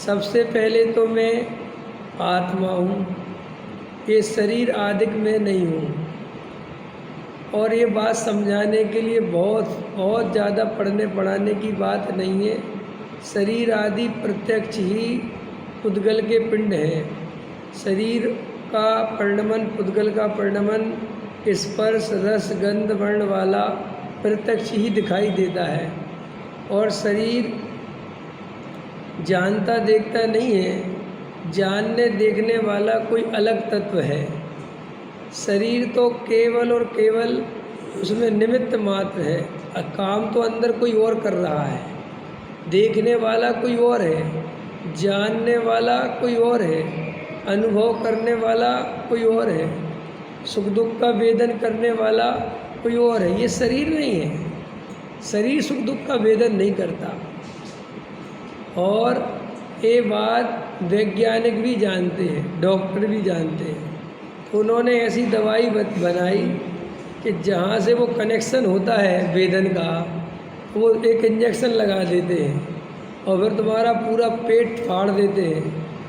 सबसे पहले तो मैं आत्मा हूँ, ये शरीर आदिक में नहीं हूँ। और ये बात समझाने के लिए बहुत ज़्यादा पढ़ने पढ़ाने की बात नहीं है। शरीर आदि प्रत्यक्ष ही पुद्गल के पिंड है। शरीर का परिणमन, पुद्गल का परिणमन स्पर्श रस गंध वर्ण वाला प्रत्यक्ष ही दिखाई देता है। और शरीर जानता देखता नहीं है, जानने देखने वाला कोई अलग तत्व है। शरीर तो केवल और केवल उसमें निमित्त मात्र है। काम तो अंदर कोई और कर रहा है, देखने वाला कोई और है, जानने वाला कोई और है, अनुभव करने वाला कोई और है, सुख दुख का वेदन करने वाला कोई और है। ये शरीर नहीं है। शरीर सुख दुख का वेदन नहीं करता। और ये बात वैज्ञानिक भी जानते हैं, डॉक्टर भी जानते हैं। उन्होंने ऐसी दवाई बनाई कि जहाँ से वो कनेक्शन होता है वेदन का, वो एक इंजेक्शन लगा देते हैं और फिर तुम्हारा पूरा पेट फाड़ देते हैं,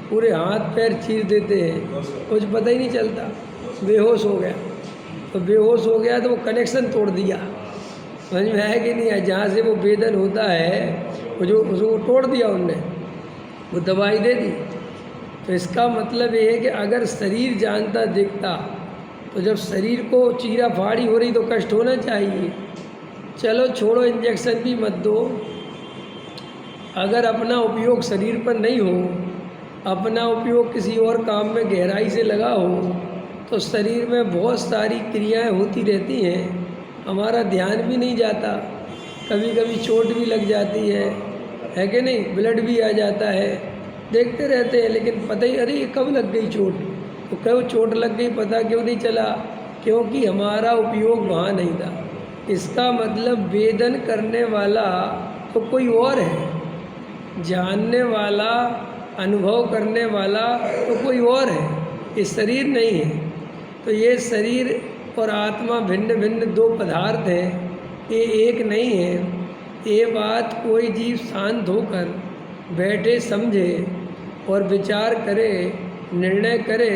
पूरे हाथ पैर चीर देते हैं, कुछ पता ही नहीं चलता, बेहोश हो गया। तो बेहोश हो गया तो वो कनेक्शन तोड़ दिया। समझ में आया कि नहीं है? जहाँ से वो वेदन होता है वो जो उसको तोड़ दिया उनने, वो दवाई दे दी। तो इसका मतलब ये है कि अगर शरीर जानता दिखता तो जब शरीर को चीरा फाड़ी हो रही तो कष्ट होना चाहिए। चलो छोड़ो, इंजेक्शन भी मत दो। अगर अपना उपयोग शरीर पर नहीं हो, अपना उपयोग किसी और काम में गहराई से लगा हो, तो शरीर में बहुत सारी क्रियाएं होती रहती हैं, हमारा ध्यान भी नहीं जाता। कभी कभी चोट भी लग जाती है कि नहीं? ब्लड भी आ जाता है, देखते रहते हैं, लेकिन पता ही अरे कब लग गई चोट, तो कब चोट लग गई पता क्यों नहीं चला? क्योंकि हमारा उपयोग वहाँ नहीं था। इसका मतलब वेदन करने वाला तो कोई और है, जानने वाला, अनुभव करने वाला तो कोई और है, ये शरीर नहीं है। तो ये शरीर और आत्मा भिन्न भिन्न दो पदार्थ हैं, ये एक नहीं है। ये बात कोई जीव शांत होकर बैठे समझे और विचार करे, निर्णय करे,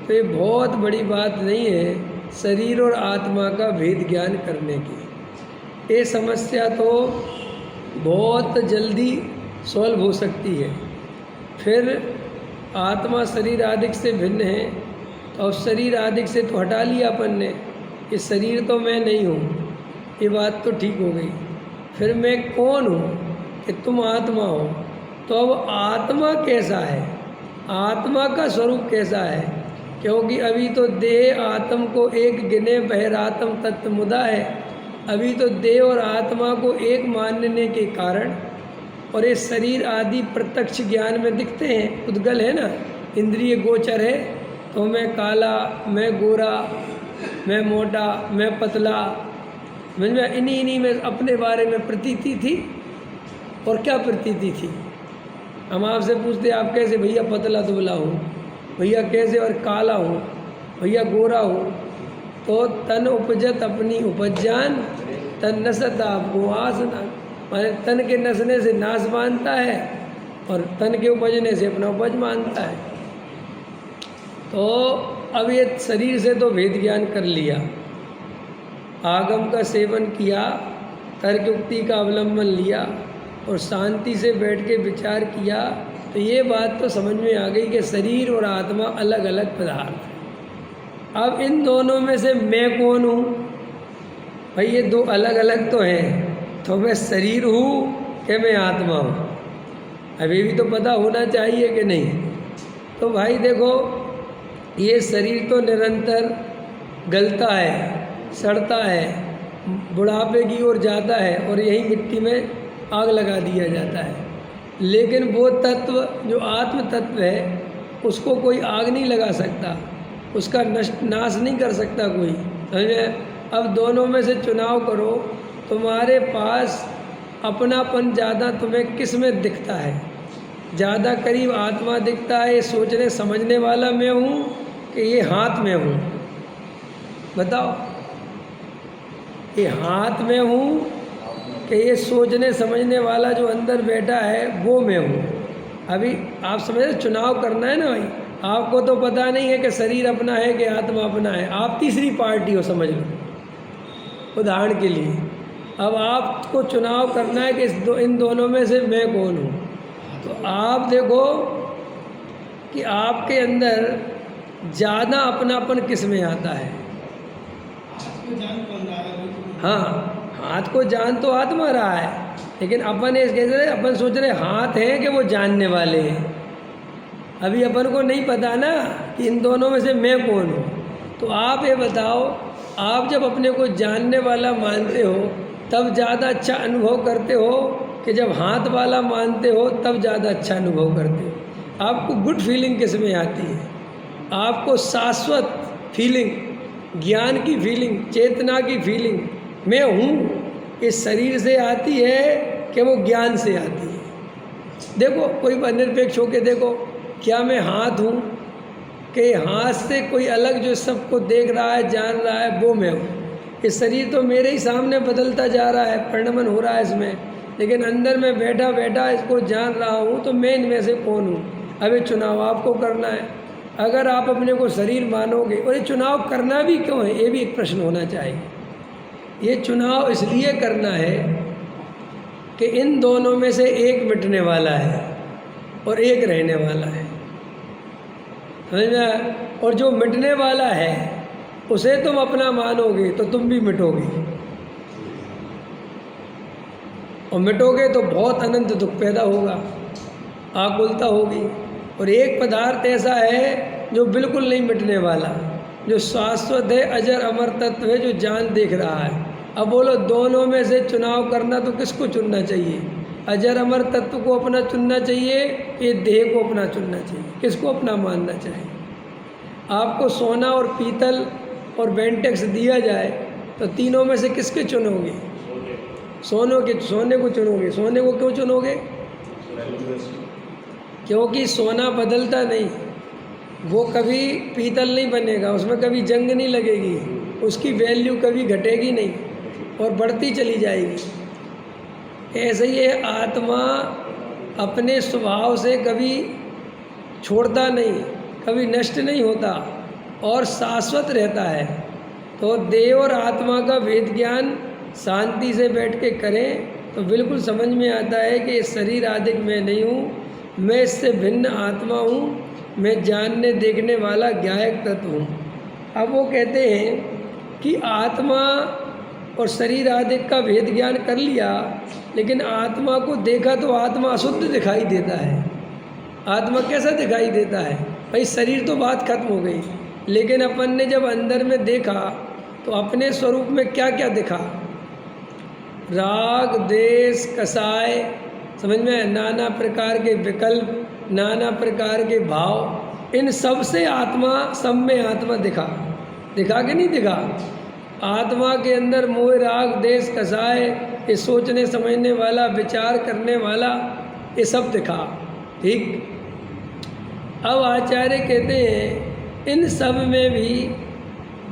तो ये बहुत बड़ी बात नहीं है शरीर और आत्मा का भेद ज्ञान करने की। ये समस्या तो बहुत जल्दी सॉल्व हो सकती है। फिर आत्मा शरीर आदि से भिन्न है, और शरीर आदि से तो हटा लिया अपन ने, ये शरीर तो मैं नहीं हूँ, ये बात तो ठीक हो गई। फिर मैं कौन हूँ कि तुम आत्मा हो? तो अब आत्मा कैसा है, आत्मा का स्वरूप कैसा है? क्योंकि अभी तो देह आत्म को एक गिने बहिरात्म तत्व मुदा है। अभी तो देह और आत्मा को एक मानने के कारण, और ये शरीर आदि प्रत्यक्ष ज्ञान में दिखते हैं, उद्गल है ना, इंद्रिय गोचर है। तो मैं काला, मैं गोरा, मैं मोटा, मैं पतला, समझ में? इन्हीं में अपने बारे में प्रतीति थी। और क्या प्रतीति थी? हम आपसे पूछते आप कैसे? भैया पतला दुबला हूँ, भैया कैसे? और काला हूँ, भैया गोरा हूँ। तो तन उपजत अपनी उपजान, तन नसत आपको आसना, माने तन के नसने से नाश मानता है और तन के उपजने से अपना उपज मानता है। तो अब ये शरीर से तो भेद ज्ञान कर लिया, आगम का सेवन किया, तर्क युक्ति का अवलंबन लिया और शांति से बैठ के विचार किया, तो ये बात तो समझ में आ गई कि शरीर और आत्मा अलग अलग पदार्थ हैं। अब इन दोनों में से मैं कौन हूँ? भाई ये दो अलग अलग तो हैं, तो मैं शरीर हूँ कि मैं आत्मा हूँ? अभी भी तो पता होना चाहिए कि नहीं? तो भाई देखो, ये शरीर तो निरंतर गलता है, सड़ता है, बुढ़ापे की ओर जाता है और यही मिट्टी में आग लगा दिया जाता है। लेकिन वो तत्व जो आत्म तत्व है, उसको कोई आग नहीं लगा सकता, उसका नाश नहीं कर सकता कोई, समझे? अब दोनों में से चुनाव करो, तुम्हारे पास अपनापन ज़्यादा तुम्हें किस में दिखता है? ज़्यादा करीब आत्मा दिखता है, ये सोचने समझने वाला मैं हूँ कि ये हाथ में हूँ? बताओ, ये हाथ में हूँ कि ये सोचने समझने वाला जो अंदर बैठा है वो मैं हूँ? अभी आप समझ रहे, चुनाव करना है ना भाई। आपको तो पता नहीं है कि शरीर अपना है कि आत्मा अपना है, आप तीसरी पार्टी हो समझ लो, उदाहरण के लिए। अब आपको चुनाव करना है कि इन दोनों में से मैं कौन हूँ। तो आप देखो कि आपके अंदर ज़्यादा अपनापन किस में आता है। हाँ, हाथ को जान तो आत्मा रहा है, लेकिन अपन अपन सोच रहे हाथ हैं कि वो जानने वाले हैं। अभी अपन को नहीं पता ना कि इन दोनों में से मैं कौन हूँ। तो आप ये बताओ, आप जब अपने को जानने वाला मानते हो तब ज़्यादा अच्छा अनुभव करते हो कि जब हाथ वाला मानते हो तब ज़्यादा अच्छा अनुभव करते हो। आपको गुड फीलिंग किस में आती है? आपको शाश्वत फीलिंग, ज्ञान की फीलिंग, चेतना की फीलिंग, मैं हूँ, इस शरीर से आती है कि वो ज्ञान से आती है? देखो, कोई निरपेक्ष होकर देखो, क्या मैं हाथ हूँ कि हाथ से कोई अलग जो सबको देख रहा है, जान रहा है, वो मैं हूँ? ये शरीर तो मेरे ही सामने बदलता जा रहा है, परिणमन हो रहा है इसमें, लेकिन अंदर में बैठा बैठा इसको जान रहा हूँ। तो मैं इनमें से कौन हूँ? अभी चुनाव आपको करना है। अगर आप अपने को शरीर मानोगे, और ये चुनाव करना भी क्यों है, ये भी एक प्रश्न होना चाहिए। ये चुनाव इसलिए करना है कि इन दोनों में से एक मिटने वाला है और एक रहने वाला है, समझ में? और जो मिटने वाला है उसे तुम अपना मानोगे तो तुम भी मिटोगे, और मिटोगे तो बहुत अनंत दुख पैदा होगा, आकुलता होगी। और एक पदार्थ ऐसा है जो बिल्कुल नहीं मिटने वाला, जो शाश्वत है, अजर अमर तत्व है, जो जान देख रहा है। अब बोलो, दोनों में से चुनाव करना तो किसको चुनना चाहिए? अजर अमर तत्व को अपना चुनना चाहिए, ये देह को अपना चुनना चाहिए? किसको अपना मानना चाहिए? आपको सोना और पीतल और बेंटेक्स दिया जाए तो तीनों में से किसके चुनोगे? सोने को चुनोगे। सोने को क्यों चुनोगे? क्योंकि सोना बदलता नहीं, वो कभी पीतल नहीं बनेगा, उसमें कभी जंग नहीं लगेगी, उसकी वैल्यू कभी घटेगी नहीं और बढ़ती चली जाएगी। ऐसे ही है, आत्मा अपने स्वभाव से कभी छोड़ता नहीं, कभी नष्ट नहीं होता और शाश्वत रहता है। तो देह और आत्मा का वेद ज्ञान शांति से बैठ के करें तो बिल्कुल समझ में आता है कि इस शरीर आदि मैं नहीं हूँ, मैं इससे भिन्न आत्मा हूँ, मैं जानने देखने वाला ज्ञायक तत्व हूँ। अब वो कहते हैं कि आत्मा और शरीर आदि का भेद ज्ञान कर लिया, लेकिन आत्मा को देखा तो आत्मा अशुद्ध दिखाई देता है। आत्मा कैसा दिखाई देता है भाई? शरीर तो बात खत्म हो गई, लेकिन अपन ने जब अंदर में देखा तो अपने स्वरूप में क्या क्या दिखा? राग, देश, कसाय, समझ में, नाना प्रकार के विकल्प, नाना प्रकार के भाव, इन सब से आत्मा, सब में आत्मा दिखा कि नहीं दिखा? आत्मा के अंदर मोह, राग, देश, कसाय, ये सोचने समझने वाला, विचार करने वाला, ये सब दिखा। ठीक। अब आचार्य कहते हैं इन सब में भी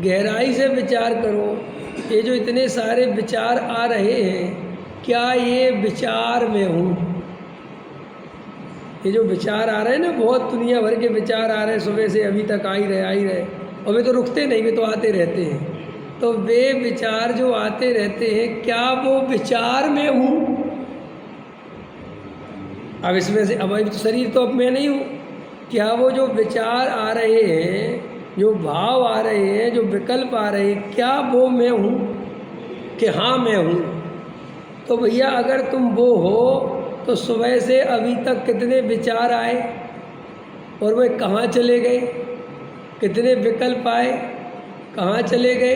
गहराई से विचार करो। ये जो इतने सारे विचार आ रहे हैं, क्या ये विचार में हूँ? ये जो विचार आ रहे हैं ना, बहुत दुनिया भर के विचार आ रहे हैं, सुबह से अभी तक आ ही रहे, और वे तो रुकते नहीं, वे तो आते रहते हैं। तो वे विचार जो आते रहते हैं, क्या वो विचार में हूँ? अब इसमें से, अब शरीर तो अब मैं नहीं हूँ, क्या वो जो विचार आ रहे हैं, जो भाव आ रहे हैं, जो विकल्प आ रहे हैं, क्या वो मैं हूँ कि हाँ मैं हूँ? तो भैया अगर तुम वो हो तो सुबह से अभी तक कितने विचार आए और वे कहाँ चले गए? कितने विकल्प आए, कहाँ चले गए?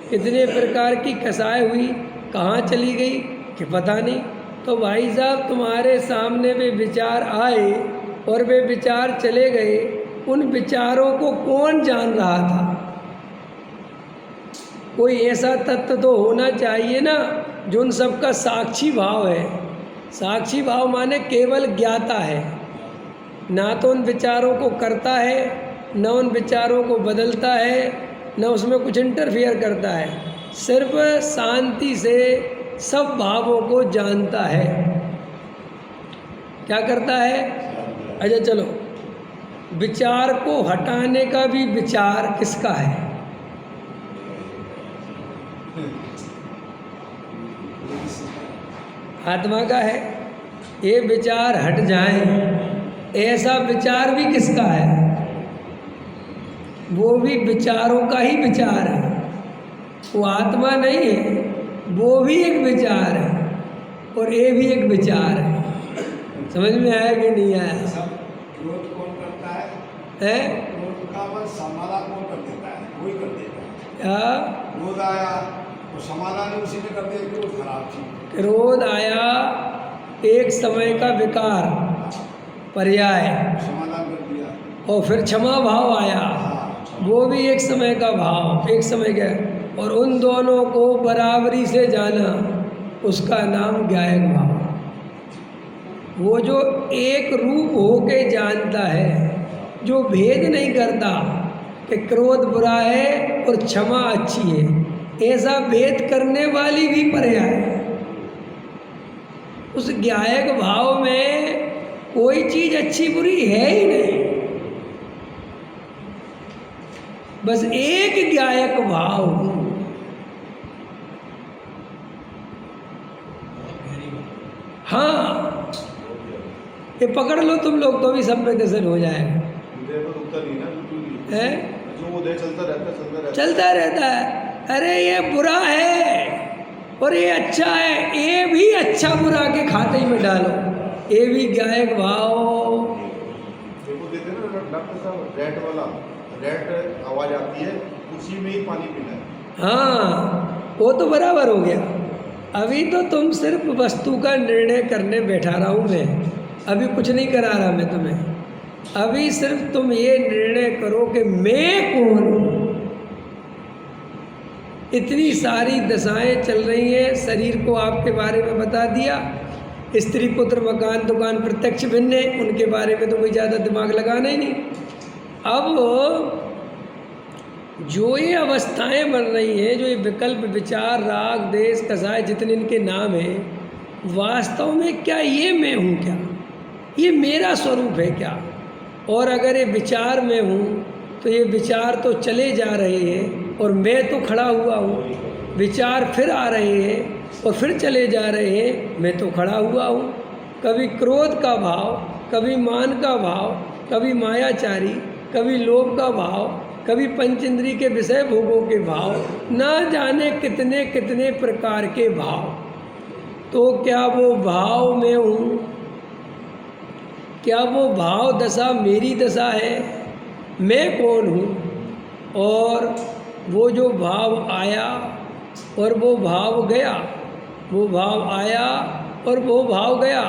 कितने प्रकार की कसाई हुई, कहाँ चली गई कि पता नहीं। तो भाई साहब, तुम्हारे सामने वे विचार आए और वे विचार चले गए, उन विचारों को कौन जान रहा था? कोई ऐसा तत्व तो होना चाहिए ना जो उन सबका साक्षी भाव है। साक्षी भाव माने केवल ज्ञाता है, ना तो उन विचारों को करता है, न उन विचारों को बदलता है, न उसमें कुछ इंटरफियर करता है, सिर्फ शांति से सब भावों को जानता है। क्या करता है? अच्छा चलो, विचार को हटाने का भी विचार किसका है? आत्मा का है। ये विचार हट जाए, ऐसा विचार भी किसका है? वो भी विचारों का ही विचार है, वो आत्मा नहीं है, वो भी एक विचार है और ये भी एक विचार है। समझ में आया कि नहीं आया? क्रोध कौन करता है? क्रोध का बस समाधान कौन कर देता है? वही कर देता है। क्रोध आया तो समाधान उसी ने कर दिया। क्रोध खराब चीज। क्रोध आया एक समय का विकार, पर्याय, समाधान कर दिया। और फिर क्षमा भाव आया, वो भी एक समय का भाव, एक समय का, और उन दोनों को बराबरी से जाना, उसका नाम ज्ञायक भाव। वो जो एक रूप होके जानता है, जो भेद नहीं करता कि क्रोध बुरा है और क्षमा अच्छी है, ऐसा भेद करने वाली भी पर्याय है। उस ज्ञायक भाव में कोई चीज अच्छी बुरी है ही नहीं, बस एक ज्ञायक भाव। हाँ, ये पकड़ लो तुम लोग तो भी सब में दर्शन हो जाएगा। है चलता रहता है। अरे ये बुरा है और ये अच्छा है, ये भी अच्छा बुरा के खाते ही में डालो, ये भी ज्ञायक भाव। देखो देते ना डॉक्टर साहब, रेड वाला, रेड आवाज आती है, उसी में ही पानी पीना है। हाँ, वो तो बराबर हो गया। अभी तो तुम सिर्फ वस्तु का निर्णय करने बैठा रहा हूँ मैं, अभी कुछ नहीं करा रहा मैं तुम्हें। अभी सिर्फ तुम ये निर्णय करो कि मैं कौन हूँ। इतनी सारी दशाएं चल रही हैं, शरीर को आपके बारे में बता दिया, स्त्री पुत्र मकान दुकान प्रत्यक्ष भिन्न, उनके बारे में तो कोई ज़्यादा दिमाग लगाना ही नहीं। अब जो ये अवस्थाएं बन रही हैं, जो ये विकल्प, विचार, राग, देश, कसाय, जितने इनके नाम हैं, वास्तव में क्या ये मैं हूँ? क्या ये मेरा स्वरूप है क्या? और अगर ये विचार में हूँ तो ये विचार तो चले जा रहे हैं और मैं तो खड़ा हुआ हूँ। विचार फिर आ रहे हैं और फिर चले जा रहे हैं, मैं तो खड़ा हुआ हूँ। कभी क्रोध का भाव, कभी मान का भाव, कभी मायाचारी, कभी लोभ का भाव, कभी पंचेंद्री के विषय भोगों के भाव, ना जाने कितने कितने प्रकार के भाव। तो क्या वो भाव मैं हूँ? क्या वो भाव दशा मेरी दशा है? मैं कौन हूँ? और वो जो भाव आया और वो भाव गया, वो भाव आया और वो भाव गया,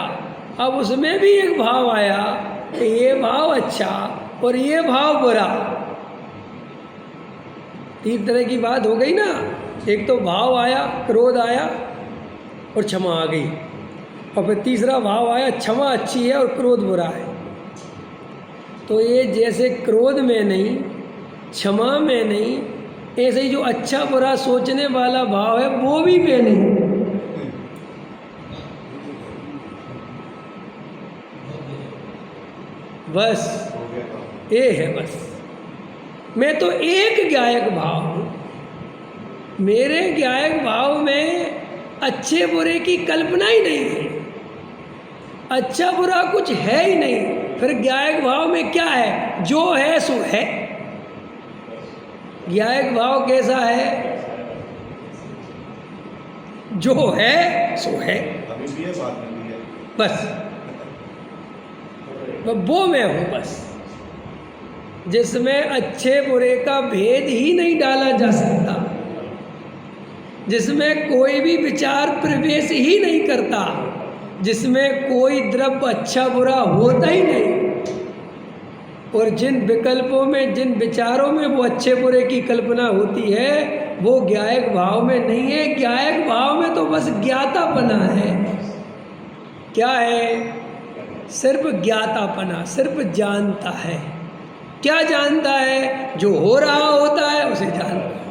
अब उसमें भी एक भाव आया कि ये भाव अच्छा और ये भाव बुरा। तीन तरह की बात हो गई ना। एक तो भाव आया, क्रोध आया और क्षमा आ गई, और फिर तीसरा भाव आया, क्षमा अच्छी है और क्रोध बुरा है। तो ये जैसे क्रोध में नहीं, क्षमा में नहीं, ऐसे ही जो अच्छा बुरा सोचने वाला भाव है वो भी मैं नहीं। बस ये है, बस मैं तो एक ज्ञायक भाव हूँ। मेरे ज्ञायक भाव में अच्छे बुरे की कल्पना ही नहीं है, अच्छा बुरा कुछ है ही नहीं। फिर ज्ञायक भाव में क्या है? जो है सो है। ज्ञायक भाव कैसा है? जो है सो है, अभी भी है, बाद में भी है। बस वो मैं हूँ, बस जिसमें अच्छे बुरे का भेद ही नहीं डाला जा सकता, जिसमें कोई भी विचार प्रवेश ही नहीं करता, जिसमें कोई द्रव्य अच्छा बुरा होता ही नहीं, और जिन विकल्पों में, जिन विचारों में वो अच्छे बुरे की कल्पना होती है, वो ज्ञायक भाव में नहीं है। ज्ञायक भाव में तो बस ज्ञातापना है। क्या है? सिर्फ ज्ञातापना, सिर्फ जानता है। क्या जानता है? जो हो रहा होता है उसे जानता है।